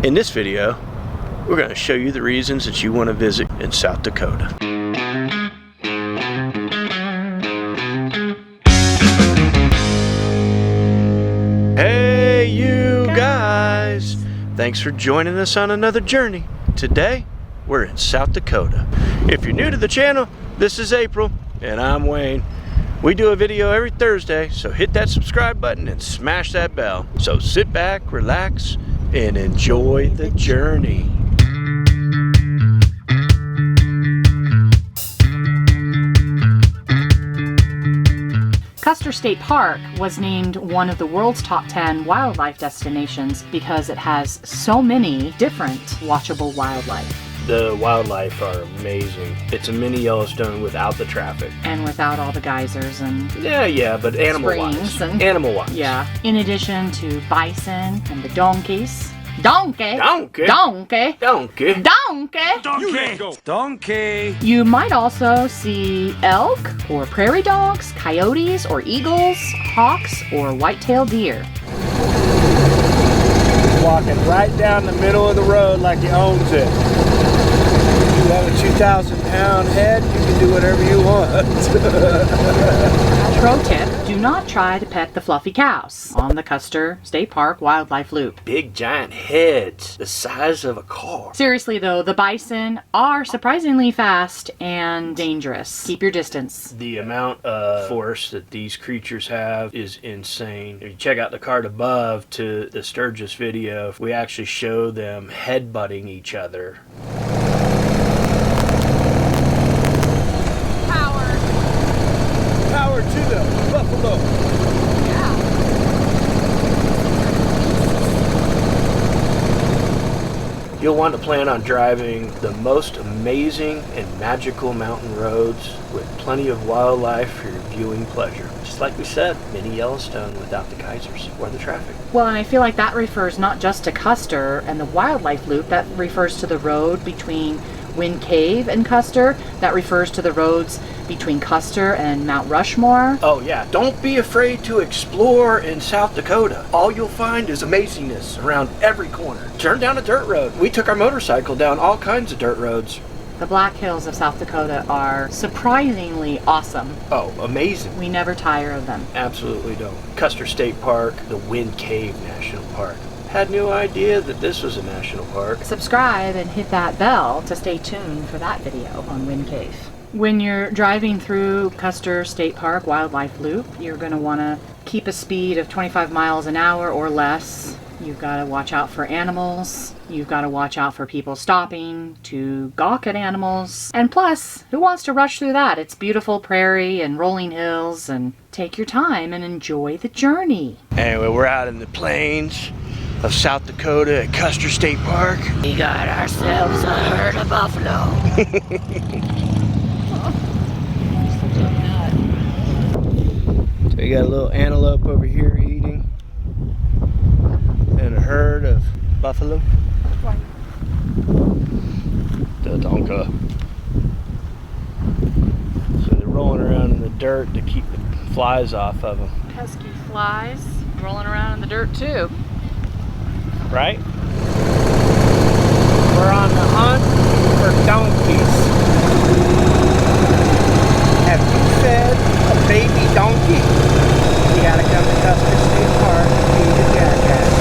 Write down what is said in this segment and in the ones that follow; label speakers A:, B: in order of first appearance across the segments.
A: In this video, we're going to show you the reasons that you want to visit in South Dakota. Hey you guys! Thanks for joining us on another journey. Today, we're in South Dakota. If you're new to the channel, this is April, and I'm Wayne. We do a video every Thursday, so hit that subscribe button and smash that bell. So sit back, relax, and enjoy the journey.
B: Custer State Park was named one of the world's top 10 wildlife destinations because it has so many different watchable wildlife.
A: The wildlife are amazing. It's a mini Yellowstone without the traffic.
B: And without all the geysers and
A: Yeah, but animal-wise. Animal-wise.
B: Yeah. In addition to bison and the donkeys. Donkey! You might also see elk, or prairie dogs, coyotes, or eagles, hawks, or white-tailed deer.
C: Walking right down the middle of the road like he owns it. You have a 2,000-pound head, you can do whatever you want.
B: Pro tip, do not try to pet the fluffy cows on the Custer State Park Wildlife Loop.
A: Big giant heads, the size of a car.
B: Seriously though, the bison are surprisingly fast and dangerous. Keep your distance.
A: The amount of force that these creatures have is insane. If you check out the card above to the Sturgis video, we actually show them headbutting each other.
C: Power to the buffalo.
B: Yeah.
A: You'll want to plan on driving the most amazing and magical mountain roads with plenty of wildlife for your viewing pleasure. Just like we said, mini Yellowstone without the geysers or the traffic.
B: Well, and I feel like that refers not just to Custer and the wildlife loop, that refers to the road between Wind Cave and Custer, that refers to the roads between Custer and Mount Rushmore.
A: Oh yeah, don't be afraid to explore in South Dakota. All you'll find is amazingness around every corner. Turn down a dirt road. We took our motorcycle down all kinds of dirt roads.
B: The Black Hills of South Dakota are surprisingly awesome.
A: Oh, amazing.
B: We never tire of them.
A: Absolutely don't. Custer State Park, the Wind Cave National Park. Had no idea that this was a national park.
B: Subscribe and hit that bell to stay tuned for that video on Wind Cave. When you're driving through Custer State Park Wildlife Loop, you're going to want to keep a speed of 25 miles an hour or less. You've got to watch out for animals. You've got to watch out for people stopping to gawk at animals. And plus, who wants to rush through that? It's beautiful prairie and rolling hills, and take your time and enjoy the journey.
A: Anyway, we're out in the plains of South Dakota at Custer State Park.
B: We got ourselves a herd of buffalo.
A: So we got a little antelope over here eating, and a herd of buffalo. The donka. So they're rolling around in the dirt to keep the flies off of them.
B: Pesky flies rolling around in the dirt too.
A: Right?
C: We're on the hunt for donkeys. Have you fed a baby donkey? You gotta come to Custer State Park and feed the jackass.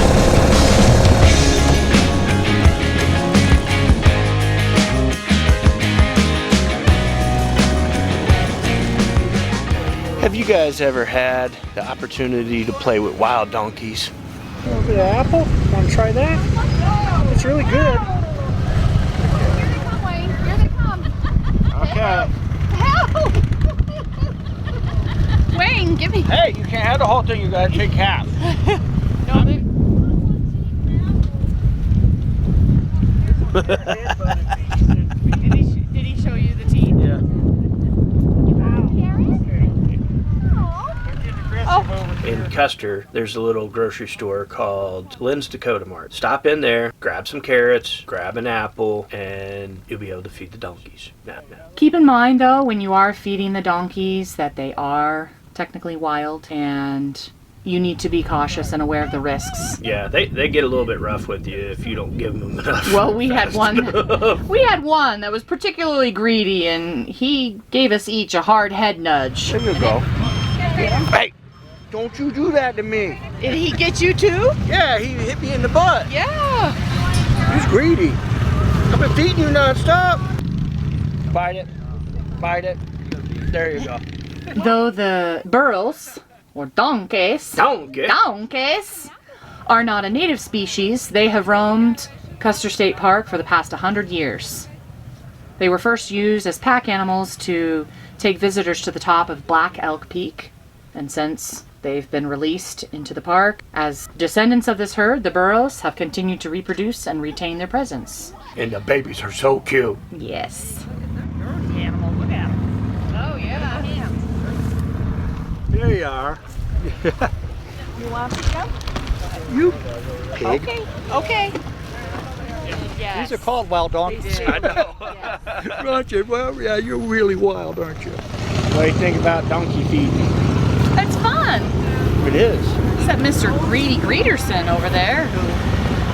A: Have you guys ever had the opportunity to play with wild donkeys?
C: A little bit of apple. Want to try that? It's really good.
D: Here they come, Wayne. Here they come.
C: Okay.
D: Help! Wayne, give me.
C: Hey, you can't have the whole thing. You gotta take half.
D: No, they... did he show you the teeth?
C: Yeah.
D: You want a carrot? Oh.
A: In Custer, there's a little grocery store called Lynn's Dakota Mart. Stop in there, grab some carrots, grab an apple, and you'll be able to feed the donkeys.
B: Keep in mind though, when you are feeding the donkeys, that they are technically wild, and you need to be cautious and aware of the risks.
A: Yeah, they get a little bit rough with you if you don't give them enough.
B: Well, we had one that was particularly greedy, and he gave us each a hard head nudge.
C: There you go. Hey, don't you do that to me.
B: Did he get you too?
C: Yeah, he hit me in the butt.
B: Yeah.
C: He's greedy. I've been feeding you nonstop. Bite it. Bite it. There you go.
B: Though the burros, or donkeys, are not a native species, they have roamed Custer State Park for the past 100 years. They were first used as pack animals to take visitors to the top of Black Elk Peak, and since they've been released into the park, as descendants of this herd, the burros have continued to reproduce and retain their presence.
C: And the babies are so cute.
B: Yes.
D: Animal, look at him. Oh yeah.
C: There you are.
D: You want to go?
C: You pig.
D: Okay. Okay. Yes.
C: These are called wild donkeys. I know. Aren't you? Well, yeah, you're really wild, aren't you? What do you think about donkey feeding?
B: It's fun.
C: It is.
B: Except Mr. Greedy Greederson over there who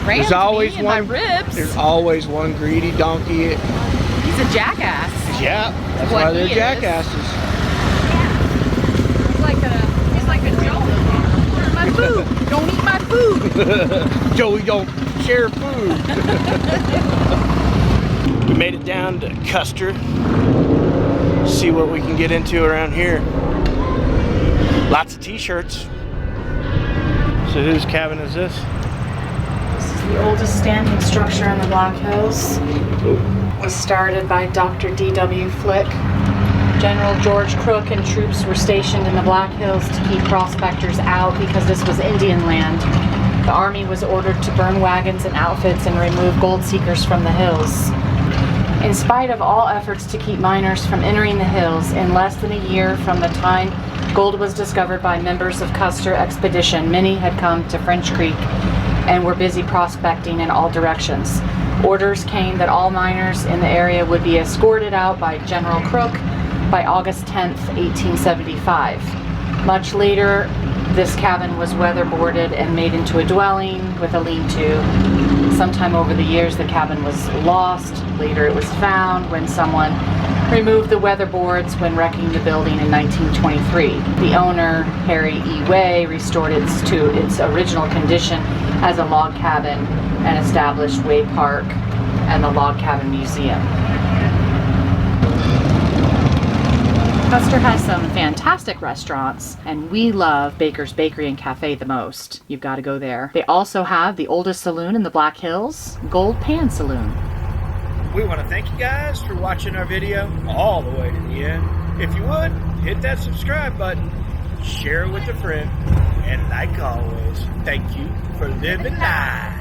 B: ran
C: There's
B: to
C: always
B: me in
C: one.
B: my ribs.
C: There's always one greedy donkey.
B: He's a jackass.
C: Yeah, that's
B: What
C: why they're
B: he is.
C: jackasses.
D: He's like a joke.
B: My food. Don't eat my food.
C: Joey don't share food.
A: We made it down to Custer. See what we can get into around here. Lots of t-shirts. So whose cabin is this?
B: This is the oldest standing structure in the Black Hills. It was started by Dr. D.W. Flick. General George Crook and troops were stationed in the Black Hills to keep prospectors out because this was Indian land. The army was ordered to burn wagons and outfits and remove gold seekers from the hills. In spite of all efforts to keep miners from entering the hills, in less than a year from the time gold was discovered by members of Custer Expedition, many had come to French Creek and were busy prospecting in all directions. Orders came that all miners in the area would be escorted out by General Crook by August 10th, 1875. Much later, this cabin was weatherboarded and made into a dwelling with a lean-to. Sometime over the years, the cabin was lost. Later, it was found when someone removed the weatherboards when wrecking the building in 1923. The owner, Harry E. Way, restored it to its original condition as a log cabin and established Way Park and the Log Cabin Museum. Custer has some fantastic restaurants, and we love Baker's Bakery and Cafe the most. You've got to go there. They also have the oldest saloon in the Black Hills, Gold Pan Saloon.
C: We want to thank you guys for watching our video all the way to the end. If you would, hit that subscribe button, share it with a friend, and like always, thank you for living life.